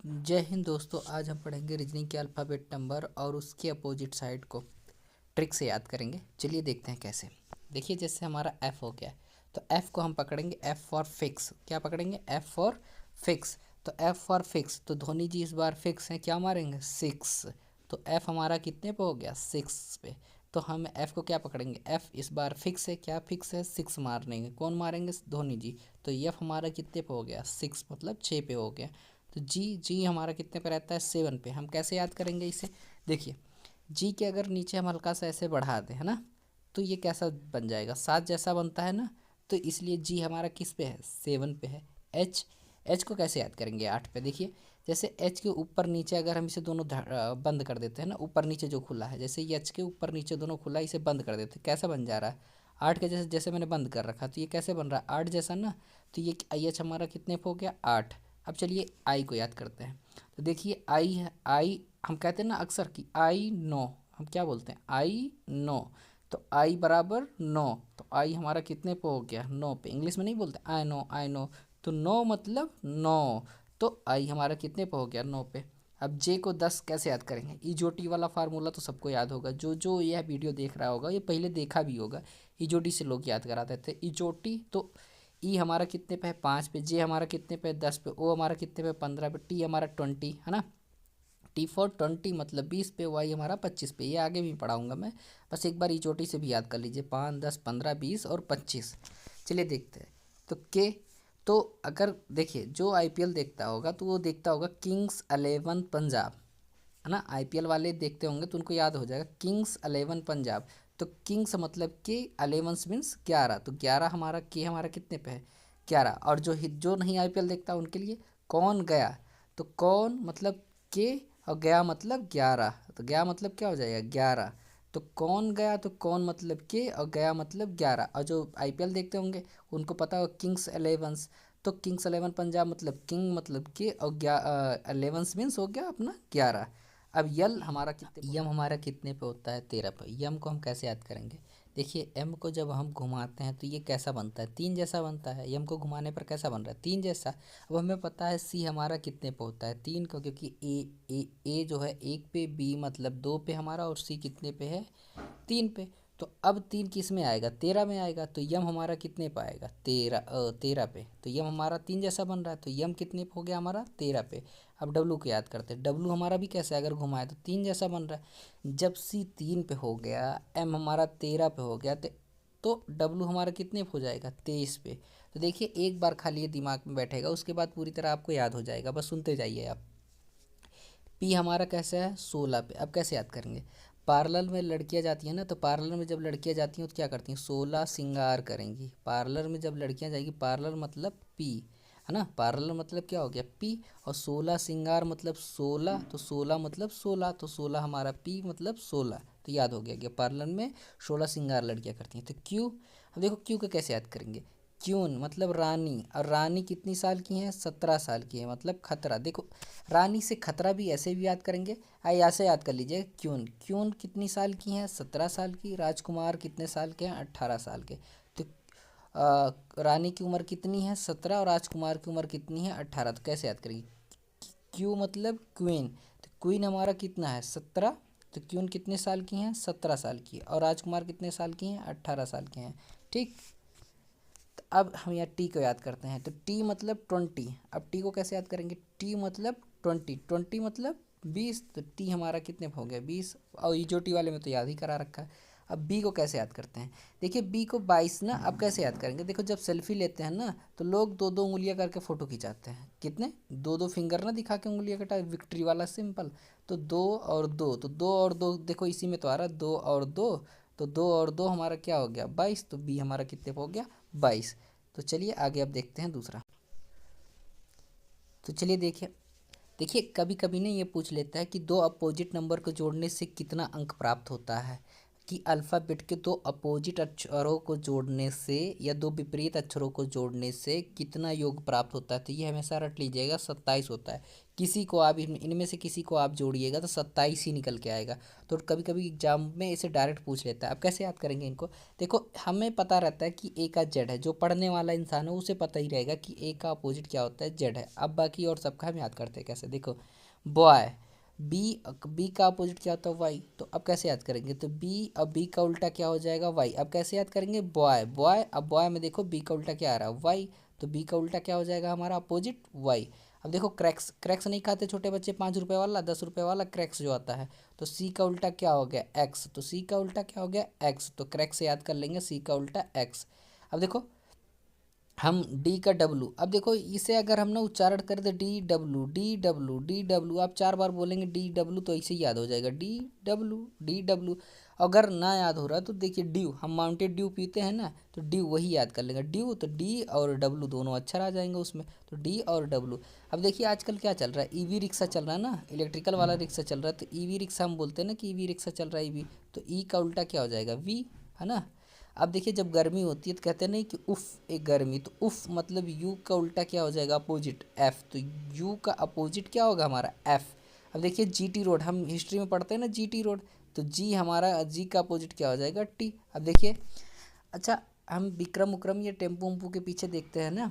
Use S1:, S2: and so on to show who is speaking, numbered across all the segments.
S1: जय हिंद दोस्तों। आज हम पढ़ेंगे रीजनिंग के अल्फ़ाबेट नंबर और उसके अपोजिट साइड को ट्रिक से याद करेंगे। चलिए देखते हैं कैसे। देखिए जैसे हमारा एफ़ हो गया तो एफ़ को हम पकड़ेंगे एफ़ फॉर फिक्स। क्या पकड़ेंगे? F for fix. तो एफ़ फॉर फिक्स तो धोनी जी इस बार फिक्स हैं, क्या मारेंगे? 6। तो एफ़ हमारा कितने पे हो गया? 6 पे। तो हम एफ़ को क्या पकड़ेंगे? एफ़ इस बार फिक्स है। क्या फिक्स है? 6 मारेंगे। कौन मारेंगे? धोनी जी। तो एफ हमारा कितने पे हो गया? 6 मतलब 6 पे हो गया। तो जी जी हमारा कितने पे रहता है? 7 पे। हम कैसे याद करेंगे इसे? देखिए जी के अगर नीचे हम हल्का सा ऐसे बढ़ा दें, है ना, तो ये कैसा बन जाएगा? 7 जैसा बनता है ना। तो इसलिए जी हमारा किस पे है? 7 पे है। एच एच को कैसे याद करेंगे? 8 पे। देखिए जैसे एच के ऊपर नीचे अगर हम इसे दोनों बंद कर देते हैं ना, ऊपर नीचे जो खुला है, जैसे ये एच के ऊपर नीचे दोनों खुला है, इसे बंद कर देते हैं, कैसा बन जा रहा है? 8 के जैसे। जैसे मैंने बंद कर रखा तो ये कैसे बन रहा है? 8 जैसा ना। तो ये आई एच हमारा कितने पे हो गया? 8। अब चलिए आई को याद करते हैं। तो देखिए आई है, आई हम कहते हैं ना अक्सर कि आई नो, हम क्या बोलते हैं? I know. तो आई बराबर 9। तो आई हमारा कितने पे हो गया? 9 पे। इंग्लिश में नहीं बोलते आई नो आई नो। तो 9 मतलब 9। तो आई हमारा कितने पे हो गया? 9 पे। अब जे को 10 कैसे याद करेंगे? इजोटी वाला फार्मूला तो सबको याद होगा। जो जो यह वीडियो देख रहा होगा ये पहले देखा भी होगा। इजोटी से लोग याद कराते थे इजोटी। तो ई हमारा कितने पे है? 5 पे। जे हमारा कितने पे है? 10 पे। ओ हमारा कितने पे? 15 पे। टी हमारा 20, है ना। टी फॉर 20 मतलब 20 पे। वाई हमारा 25 पे। ये आगे भी पढ़ाऊंगा मैं, बस एक बार ई चोटी से भी याद कर लीजिए। 5, 10, 15, 20 और 25। चलिए देखते हैं। तो के, तो अगर देखिए जो आईपीएल देखता होगा तो वो देखता होगा किंग्स 11 पंजाब, है ना। आईपीएल वाले देखते होंगे तो उनको याद हो जाएगा किंग्स 11 पंजाब। तो किंग्स मतलब के, 11 मीन्स 11। तो 11 हमारा के हमारा कितने पे है? 11। और जो नहीं आईपीएल देखता उनके लिए कौन गया, तो कौन मतलब के, और गया मतलब 11। तो गया मतलब क्या हो जाएगा? 11। तो कौन गया, तो कौन मतलब के और गया मतलब 11। और जो आईपीएल देखते होंगे उनको पता होगा किंग्स 11। तो किंग्स 11 पंजाब मतलब किंग मतलब के और 11 मीन्स हो गया अपना 11। अब यल हमारा कितने यम हमारा कितने पे होता है? 13 पे। यम को हम कैसे याद करेंगे? देखिए एम को जब हम घुमाते हैं तो ये कैसा बनता है? 3 जैसा बनता है। यम को घुमाने पर कैसा बन रहा है? 3 जैसा। अब हमें पता है सी हमारा कितने पे होता है? 3 को, क्योंकि ए जो है 1 पे, बी मतलब 2 पे हमारा, और सी कितने पे है? 3 पे। तो अब 3 किस में आएगा? 13 में आएगा। तो यम हमारा कितने पे आएगा? 13 पे। तो यम हमारा 3 जैसा बन रहा है। तो यम कितने पे हो गया हमारा? 13 पे। अब डब्लू को याद करते हैं। डब्लू हमारा भी कैसे अगर घुमाए तो 3 जैसा बन रहा है। जब सी 3 पे हो गया, एम हमारा 13 पे हो गया, तो डब्लू हमारा कितने पे हो जाएगा? 23 पे। तो देखिए एक बार खाली ये दिमाग में बैठेगा, उसके बाद पूरी तरह आपको याद हो जाएगा। बस सुनते जाइए आप। पी हमारा कैसा है? 16 पे। अब कैसे याद करेंगे? पार्लर में लड़कियां जाती हैं ना, तो पार्लर में जब लड़कियां जाती हैं तो क्या करती हैं? 16 श्रृंगार करेंगी। पार्लर में जब लड़कियां जाएगी, पार्लर मतलब पी, है ना। पार्लर मतलब क्या हो गया? पी। और 16 श्रृंगार मतलब 16, तो 16 मतलब 16, तो 16 हमारा पी मतलब 16। तो याद हो गया कि पार्लर में 16 श्रृंगार लड़कियां करती हैं। तो क्यू, अब देखो क्यू को कैसे याद करेंगे? क्यून मतलब रानी। और रानी कितनी साल की है? 17 साल की है, मतलब खतरा। देखो रानी से खतरा भी ऐसे भी याद करेंगे। ऐसे याद कर लीजिए क्यून। क्यून कितनी साल की हैं? 17 साल की। राजकुमार कितने साल के हैं? 18 साल के। तो रानी की उम्र कितनी है? 17। और राजकुमार की उम्र कितनी है? 18। तो कैसे याद करेंगे? क्यू मतलब क्वीन। तो क्वीन हमारा कितना है? 17। तो क्यून कितने साल की हैं? 17 साल की। और राजकुमार कितने साल की हैं? 18 साल के हैं। ठीक। तो अब हम यहाँ टी को याद करते हैं। तो टी मतलब 20। अब टी को कैसे याद करेंगे? टी मतलब 20। 20 मतलब 20। तो टी हमारा कितने पे हो गया? 20। और ये जो टी वाले में तो याद ही करा रखा है। अब बी को कैसे याद करते हैं? देखिए बी को 22 ना। अब कैसे याद करेंगे? देखो जब सेल्फी लेते हैं ना तो लोग दो दो उंगलियां करके फ़ोटो खिंचाते हैं। कितने? दो दो फिंगर ना दिखा के उंगलियां कटा, विक्ट्री वाला सिंपल। तो 2 और 2, तो 2 और 2 देखो इसी में तो आ रहा है 2 और 2। तो 2 और 2 हमारा क्या हो गया? 22। तो बी हमारा कितने पे हो गया? 22। तो चलिए आगे अब देखते हैं दूसरा। तो चलिए देखिए, देखिए कभी कभी ना ये पूछ लेता है कि दो अपोजिट नंबर को जोड़ने से कितना अंक प्राप्त होता है। कि अल्फ़ाबेट के दो अपोजिट अक्षरों को जोड़ने से या दो विपरीत अक्षरों को जोड़ने से कितना योग प्राप्त होता है। तो ये हमेशा रट लीजिएगा, 27 होता है। किसी को आप इनमें से किसी को आप जोड़िएगा तो 27 ही निकल के आएगा। तो कभी कभी एग्जाम में इसे डायरेक्ट पूछ लेता है। अब कैसे याद करेंगे इनको? देखो, हमें पता रहता है कि ए का जेड है। जो पढ़ने वाला इंसान है उसे पता ही रहेगा कि ए का अपोजिट क्या होता है, जेड है। अब बाकी और सबका हम याद करते हैं कैसे। देखो, बॉय, बी, बी का अपोजिट क्या होता है, वाई। तो अब कैसे याद करेंगे? तो बी, अब बी का उल्टा क्या हो जाएगा, वाई। अब कैसे याद करेंगे? बॉय, बॉय, अब बॉय में देखो बी का उल्टा क्या आ रहा है, वाई। तो बी का उल्टा क्या हो जाएगा हमारा, अपोजिट, वाई। अब देखो, क्रैक्स, क्रैक्स नहीं खाते छोटे बच्चे, 5 रुपए वाला, 10 रुपए वाला क्रैक्स जो आता है। तो सी का उल्टा क्या हो गया, एक्स। तो सी का उल्टा क्या हो गया, एक्स। तो क्रैक्स से याद कर लेंगे, सी का उल्टा एक्स। अब देखो, हम डी का डब्लू, अब देखो इसे अगर हम ना उच्चारण करें तो D W, D W, D W, आप 4 बार बोलेंगे डी डब्लू तो ऐसे ही याद हो जाएगा, डी डब्लू, डी डब्लू। अगर ना याद हो रहा तो देखिए ड्यू, हम माउंटेन ड्यू पीते हैं ना, तो ड्यू वही याद कर लेंगे, ड्यू। तो डी और डब्लू दोनों अक्षर आ जाएंगे उसमें, तो डी और डब्लू। अब देखिए आजकल क्या चल रहा है, ईवी रिक्शा चल रहा है ना, इलेक्ट्रिकल वाला रिक्शा चल रहा है। तो ईवी रिक्शा हम बोलते हैं ना कि ईवी रिक्शा चल रहा है, ईवी। तो ई का उल्टा क्या हो जाएगा, वी, है ना। अब देखिए, जब गर्मी होती है तो कहते हैं नहीं कि उफ एक गर्मी, तो उफ मतलब यू का उल्टा क्या हो जाएगा, अपोजिट, एफ। तो यू का अपोजिट क्या होगा हमारा, एफ। अब देखिए जीटी रोड, हम हिस्ट्री में पढ़ते हैं ना जीटी रोड, तो जी हमारा, जी का अपोजिट क्या हो जाएगा, टी। अब देखिए, अच्छा, हम विक्रम उक्रम ये टेम्पो उम्पू के पीछे देखते हैं ना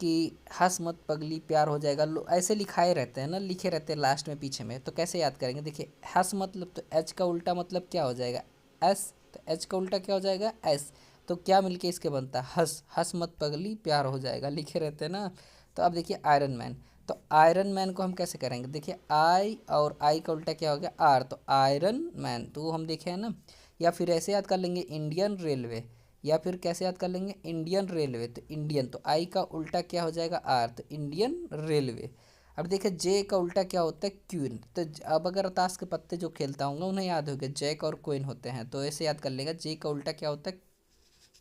S1: कि हंस मत पगली प्यार हो जाएगा, ऐसे लिखाए रहते हैं ना, लिखे रहते हैं लास्ट में पीछे में। तो कैसे याद करेंगे? देखिए, हंस मतलब तो एच का उल्टा मतलब क्या हो जाएगा, एस। तो एच का उल्टा क्या हो जाएगा, एस। तो क्या मिलके इसके बनता है, हंस, हंस मत पगली प्यार हो जाएगा, लिखे रहते हैं ना। तो अब देखिए आयरन मैन, तो आयरन मैन को हम कैसे करेंगे? देखिए, आई और आई का उल्टा क्या हो गया, आर। तो आयरन मैन, तो हम देखे हैं ना। या फिर ऐसे याद कर लेंगे, इंडियन रेलवे। या फिर कैसे याद कर लेंगे, इंडियन रेलवे। तो इंडियन, तो आई का उल्टा क्या हो जाएगा, आर। तो इंडियन रेलवे। अब देखिए, जे का उल्टा क्या होता है, क्वीन। तो अब अगर ताश के पत्ते जो खेलता हूँ उन्हें याद हो गया, जैक और क्वीन होते हैं। तो ऐसे याद कर लेगा, जे का उल्टा क्या होता है,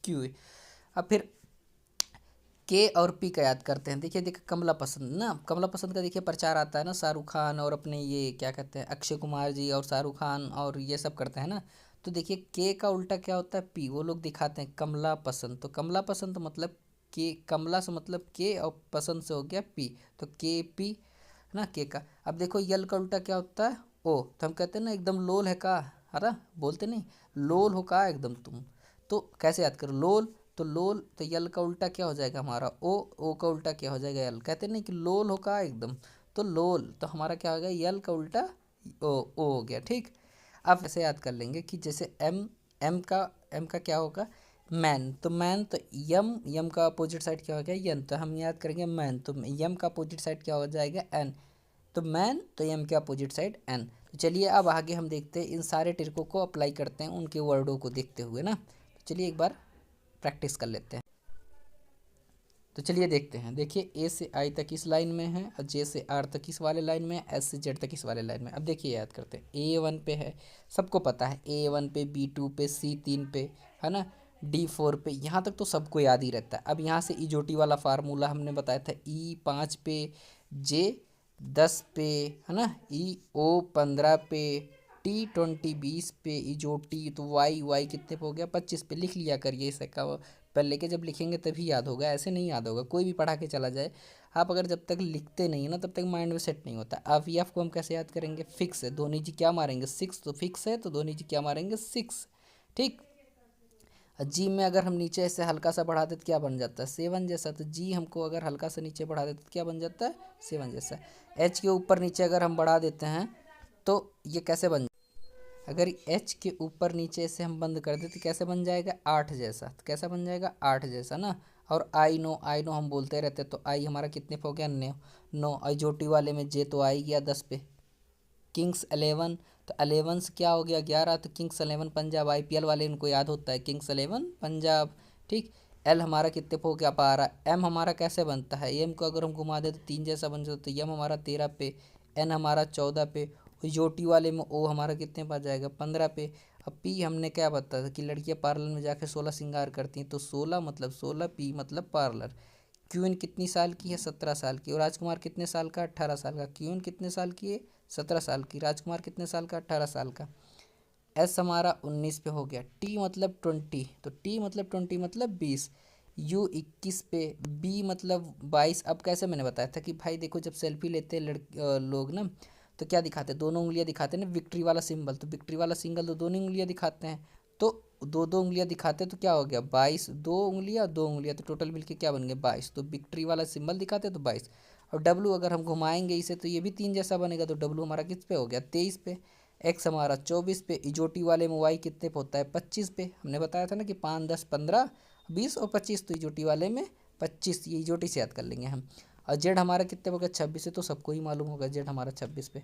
S1: क्यू। अब फिर के और पी का याद करते हैं। देखिए कमला पसंद ना, कमला पसंद का देखिए प्रचार आता है ना, शाहरुख खान और अपने ये क्या कहते हैं, अक्षय कुमार जी और शाहरुख खान और ये सब करते हैं ना। तो देखिए, के का उल्टा क्या होता है, पी। वो लोग दिखाते हैं कमला पसंद, तो कमला पसंद मतलब के, कमला से मतलब के और पसंद से हो गया पी। तो के पी, है ना, के का। अब देखो, यल का उल्टा क्या होता है, ओ। तो हम कहते हैं ना एकदम लोल है का, है ना, बोलते नहीं, लोल हो का एकदम तुम। तो कैसे याद करो, लोल। तो लोल, तो यल का उल्टा क्या हो जाएगा हमारा, ओ का उल्टा क्या हो जाएगा, यल। कहते नहीं कि लोल हो का एकदम, तो लोल। तो हमारा क्या हो गया, यल का उल्टा ओ हो गया, ठीक। अब ऐसे याद कर लेंगे कि जैसे एम, एम का क्या होगा, मैन। तो मैन, तो यम, यम का अपोजिट साइड क्या हो गया, यन। तो हम याद करेंगे मैन, तो यम का अपोजिट साइड क्या हो जाएगा, एन। तो मैन, तो एम के अपोजिट साइड एन। तो चलिए अब आगे हम देखते हैं, इन सारे ट्रिकों को अप्लाई करते हैं उनके वर्डों को देखते हुए ना। तो चलिए एक बार प्रैक्टिस कर लेते हैं। तो चलिए देखते हैं। देखिए, ए से आई तक इस लाइन में है, और जे से आर तक इस वाले लाइन में है, एस से जेड तक इस वाले लाइन में। अब देखिए याद करते हैं, A1 पे है, सबको पता है, A1 पे, B2 पे, C3 पे, है ना, D4 पे, यहाँ तक तो सबको याद ही रहता है। अब यहाँ से इजोटी वाला फार्मूला हमने बताया था, E5 पे, J10 पे, है ना, EO15 पे, T20 20 पे, इजोटी। तो वाई कितने पे हो गया, 25 पे। लिख लिया करिए इसे का, पहले के जब लिखेंगे तभी याद होगा, ऐसे नहीं याद होगा। कोई भी पढ़ा के चला जाए, आप अगर जब तक लिखते नहीं है ना तब तक माइंड में सेट नहीं होता। अब एफ को हम कैसे याद करेंगे, फिक्स है, दो नीचे क्या मारेंगे, 6। तो फिक्स है तो दो नीचे क्या मारेंगे, 6, ठीक। जी में अगर हम नीचे ऐसे हल्का सा बढ़ा देते क्या बन जाता है, 7 जैसा। तो जी हमको अगर हल्का सा नीचे बढ़ा देते तो क्या बन जाता है, 7 जैसा। एच के ऊपर नीचे अगर हम बढ़ा देते हैं तो ये कैसे बन, अगर एच के ऊपर नीचे से हम बंद कर दें तो कैसे बन जाएगा, 8 जैसा। तो कैसा बन जाएगा, 8 जैसा ना। और आई नो हम बोलते रहते, तो आई हमारा कितने पे हो गया, 9। आई जोटी वाले में जे तो आई गया 10 पे। किंग्स 11, तो 11 से क्या हो गया, 11। तो किंग्स 11 पंजाब, IPL वाले इनको याद होता है, किंग्स 11 पंजाब, ठीक। एल हमारा कितने पे हो गया, 12। एम हमारा कैसे बनता है, एम को अगर हम घुमा दे तो 3 जैसा बन जाता, तो एम हमारा 13 पे, एन हमारा 14 पे। जोटी वाले में ओ हमारा कितने पे आ जाएगा, 15 पे। अब पी हमने क्या बताया था कि लड़कियां पार्लर में जाके 16 श्रृंगार करती हैं, तो 16 मतलब 16, पी मतलब पार्लर। क्वीन कितनी साल की है, 17 साल की। और राजकुमार कितने साल का, 18 साल का। क्वीन कितने साल की है, 17 साल की। राजकुमार कितने साल का, 18 साल का। एस हमारा 19 पे हो गया, टी मतलब 20, तो टी मतलब 20 मतलब 20, यू 21 पे, बी मतलब 22। अब कैसे मैंने बताया था कि भाई देखो जब सेल्फी लेते हैं लोग ना, तो क्या दिखाते हैं, दोनों उंगलियां दिखाते हैं ना, विक्ट्री वाला सिंबल, तो विक्ट्री वाला सिंगल तो दोनों उंगलियां दिखाते हैं, तो दो दो उंगलियां दिखाते हैं, तो क्या हो गया 22, दो उंगलियां तो टोटल मिलके क्या बन गया 22, तो विक्ट्री वाला सिंबल दिखाते हैं तो 22। और डब्लू अगर हम घुमाएंगे इसे तो ये भी 3 जैसा बनेगा, तो डब्लू हमारा किस पे हो गया 23 पे। एक्स हमारा 24 पे, इजोटी वाले में वाई कितने पे होता है 25 पे, हमने बताया था ना कि 5 10 15 20 और 25, तो इजोटी वाले में 25, ये इजोटी से याद कर लेंगे हम। और जेड हमारा कितने पे हो गया 26 है, तो सबको ही मालूम होगा जेड हमारा 26 पे।